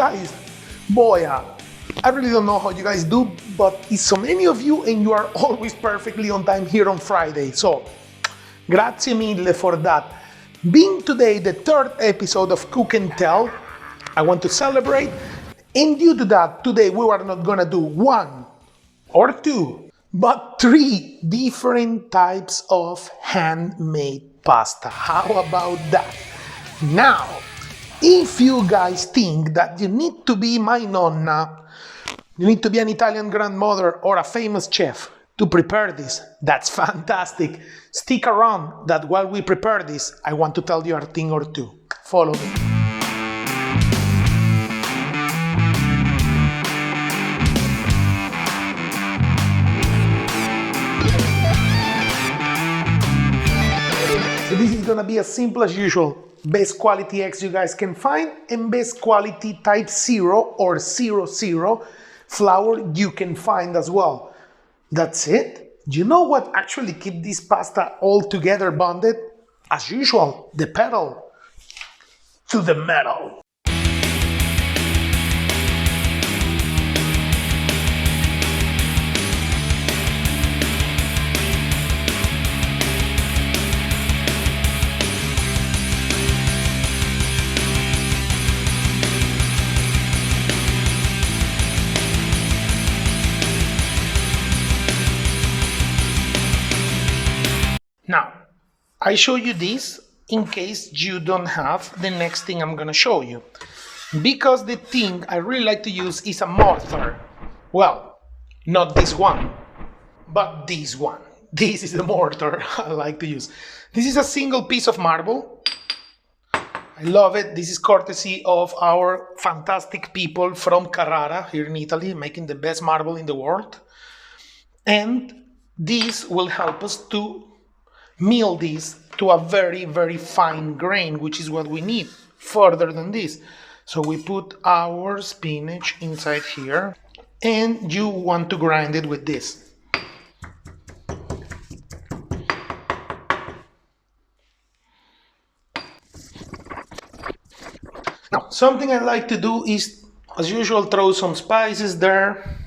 guys, boy, I really don't know how you guys do, but it's so many of you and you are always perfectly on time here on Friday. So, grazie mille for that. Being today the third episode of Cook and Tell, I want to celebrate. And due to that, today we are not gonna do one or two, but three different types of handmade pasta. How about that? Now, if you guys think that you need to be my nonna, you need to be an Italian grandmother or a famous chef to prepare this, that's fantastic. Stick around, that while we prepare this, I want to tell you a thing or two. Follow me. So this is gonna be as simple as usual. Best quality eggs you guys can find and best quality type 0 or 00 flour you can find as well. That's it. You know what actually keep this pasta all together bonded? As usual, the pedal to the metal. Now, I show you this in case you don't have the next thing I'm gonna show you. Because the thing I really like to use is a mortar. Well, not this one, but this one. This is the mortar I like to use. This is a single piece of marble. I love it. This is courtesy of our fantastic people from Carrara here in Italy, making the best marble in the world. And this will help us to mill this to a very, very fine grain, which is what we need further than this. So we put our spinach inside here, and you want to grind it with this. Now, something I like to do is, as usual, throw some spices there.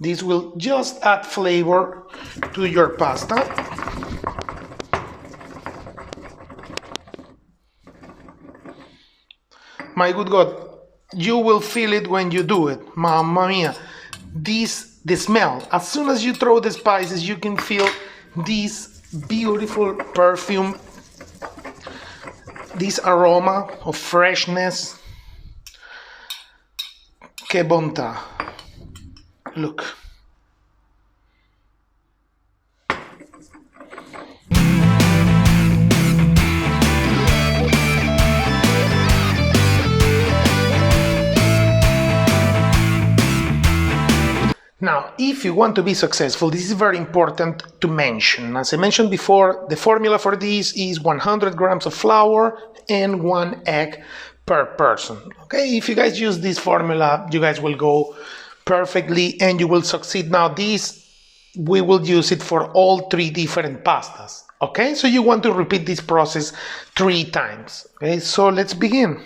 This will just add flavor to your pasta. My good God, you will feel it when you do it. Mamma mia. The smell. As soon as you throw the spices, you can feel this beautiful perfume, this aroma of freshness. Che bontà. Look. Now, if you want to be successful, this is very important to mention. As I mentioned before, the formula for this is 100 grams of flour and 1 egg per person. Okay, if you guys use this formula, you guys will go perfectly and you will succeed. Now this, we will use it for all three different pastas. Okay, so you want to repeat this process 3 times. Okay, so let's begin.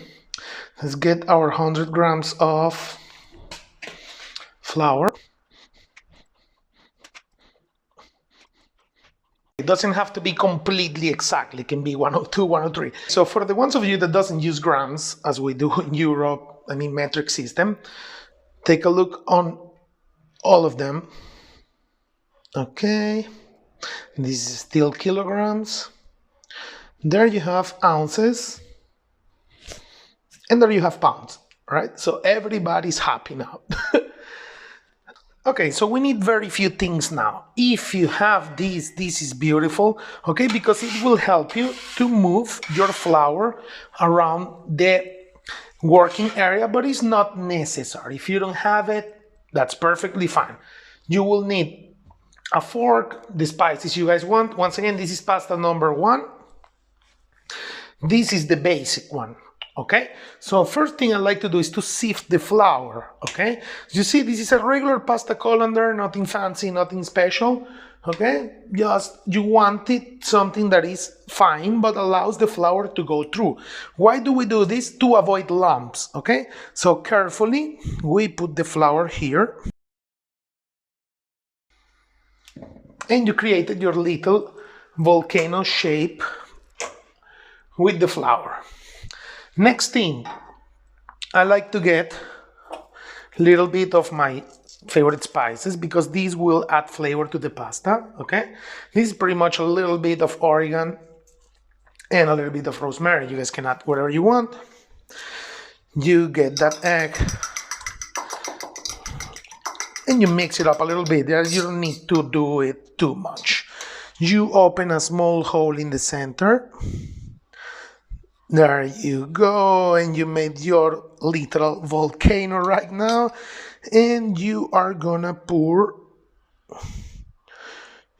Let's get our 100 grams of flour. It doesn't have to be completely exact. It can be 102, 103. So for the ones of you that doesn't use grams, as we do in Europe, I mean metric system, take a look on all of them. Okay, this is still kilograms. There you have ounces, and there you have pounds, right? So everybody's happy now. Okay, so we need very few things now. If you have this is beautiful, okay, because it will help you to move your flour around the working area, but it's not necessary. If you don't have it, that's perfectly fine. You will need a fork, the spices you guys want. Once again, this is pasta number 1. This is the basic one. Okay, so first thing I like to do is to sift the flour. Okay, you see this is a regular pasta colander, nothing fancy, nothing special. Okay, just you want it something that is fine but allows the flour to go through. Why do we do this? To avoid lumps. Okay, so carefully we put the flour here and you created your little volcano shape with the flour. Next thing, I like to get a little bit of my favorite spices because these will add flavor to the pasta, okay? This is pretty much a little bit of oregano and a little bit of rosemary. You guys can add whatever you want. You get that egg and you mix it up a little bit. You don't need to do it too much. You open a small hole in the center. There you go, and you made your literal volcano right now, and you are gonna pour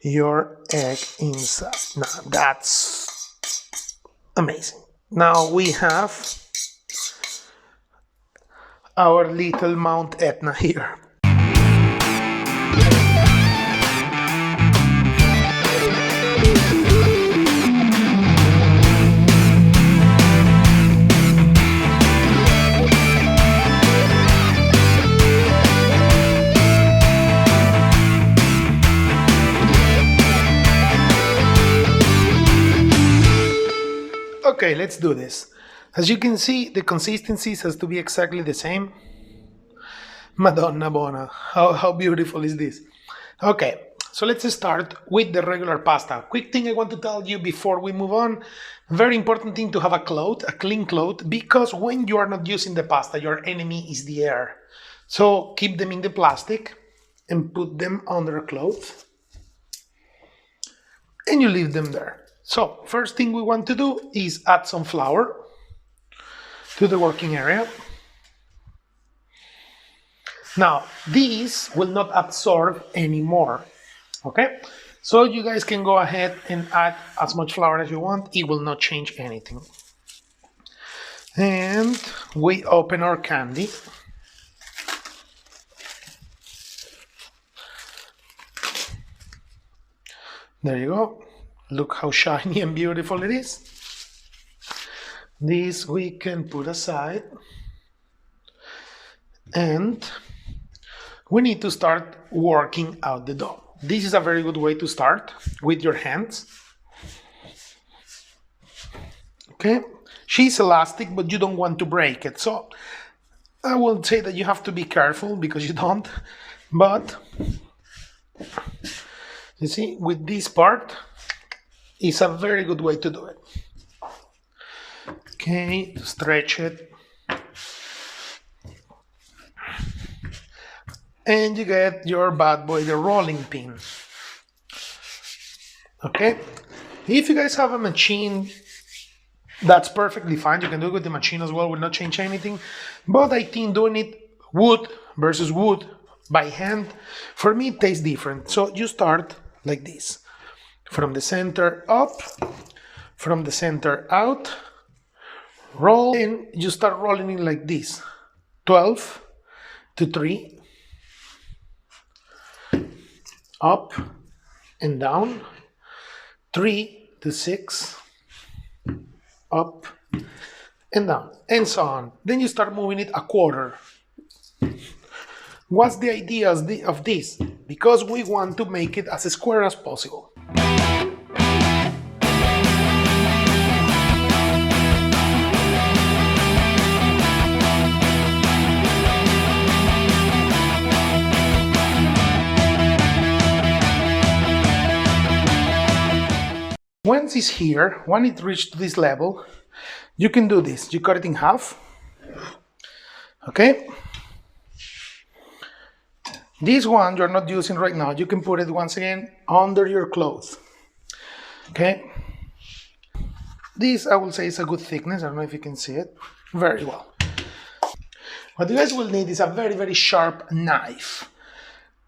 your egg inside. Now that's amazing. Now we have our little Mount Etna here. Okay, let's do this. As you can see, the consistency has to be exactly the same. Madonna Bona, how beautiful is this? Okay, so let's start with the regular pasta. Quick thing I want to tell you before we move on. Very important thing to have a clean cloth, because when you are not using the pasta, your enemy is the air. So keep them in the plastic and put them under a cloth. And you leave them there. So first thing we want to do is add some flour to the working area. Now, these will not absorb anymore, okay? So you guys can go ahead and add as much flour as you want. It will not change anything. And we open our candy. There you go. Look how shiny and beautiful it is. This we can put aside. And we need to start working out the dough. This is a very good way to start with your hands. Okay, she's elastic, but you don't want to break it. So I will say that you have to be careful because you don't. But you see, with this part, it's a very good way to do it. Okay, stretch it. And you get your bad boy, the rolling pin. Okay, if you guys have a machine, that's perfectly fine. You can do it with the machine as well, will not change anything. But I think doing it wood versus wood by hand, for me it tastes different. So you start like this. From the center up, from the center out, roll, and you start rolling it like this. 12 to 3, up and down, 3 to 6, up and down, and so on. Then you start moving it a quarter. What's the idea of this? Because we want to make it as square as possible. Once it's here, when it reached this level, you can do this. You cut it in half. Okay? This one you're not using right now. You can put it once again under your clothes. Okay? This, I will say, is a good thickness. I don't know if you can see it very well. What you guys will need is a very, very sharp knife.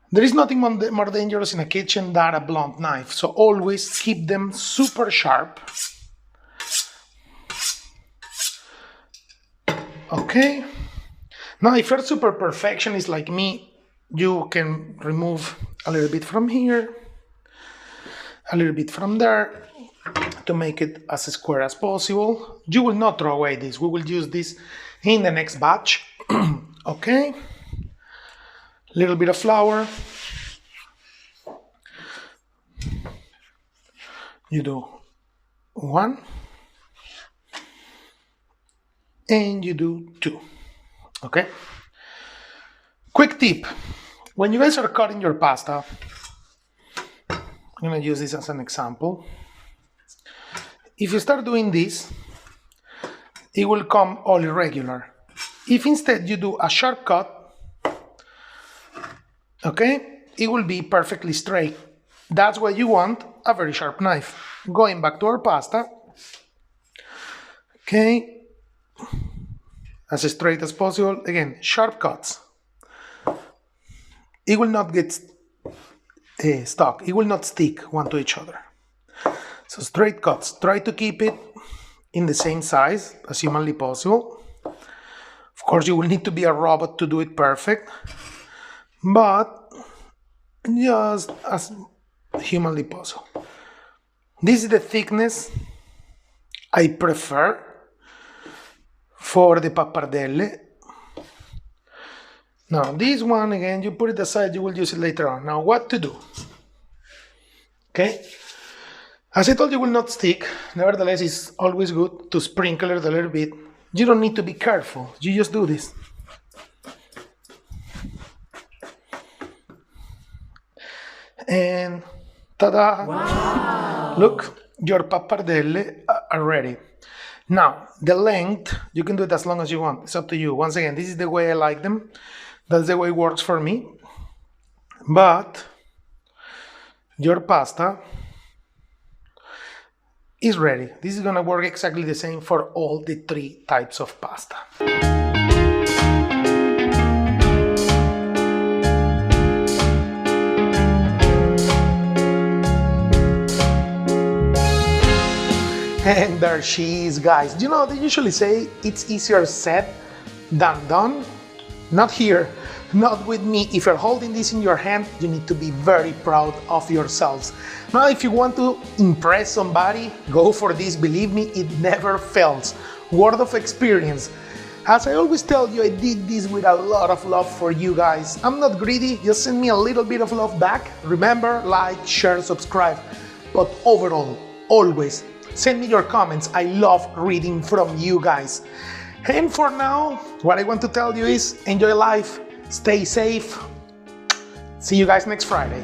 There is nothing more dangerous in a kitchen than a blunt knife. So always keep them super sharp. Okay. Now, if you're super perfectionist like me, you can remove a little bit from here, a little bit from there, to make it as square as possible. You will not throw away this. We will use this in the next batch. Okay. Little bit of flour. You do 1 and you do 2. Okay. Quick tip. When you guys are cutting your pasta, I'm going to use this as an example. If you start doing this, it will come all irregular. If instead you do a sharp cut, okay, it will be perfectly straight. That's why you want a very sharp knife. Going back to our pasta, okay, as straight as possible. Again, sharp cuts. It will not get stuck. It will not stick one to each other. So straight cuts. Try to keep it in the same size as humanly possible. Of course, you will need to be a robot to do it perfect, but just as humanly possible. This is the thickness I prefer for the pappardelle. Now this one, again, you put it aside, you will use it later on. Now what to do? Okay, as I told you, will not stick. Nevertheless, it's always good to sprinkle it a little bit. You don't need to be careful, you just do this. And ta-da! Wow. Look, your pappardelle are ready. Now, the length, you can do it as long as you want. It's up to you. Once again, this is the way I like them. That's the way it works for me. But your pasta is ready. This is gonna work exactly the same for all the 3 types of pasta. And there she is, guys. You know, they usually say it's easier said than done. Not here, not with me. If you're holding this in your hand, you need to be very proud of yourselves. Now, if you want to impress somebody, go for this. Believe me, it never fails. Word of experience. As I always tell you, I did this with a lot of love for you guys. I'm not greedy, just send me a little bit of love back. Remember, like, share, subscribe. But overall, always, send me your comments. I love reading from you guys. And for now, what I want to tell you is enjoy life, stay safe. See you guys next Friday.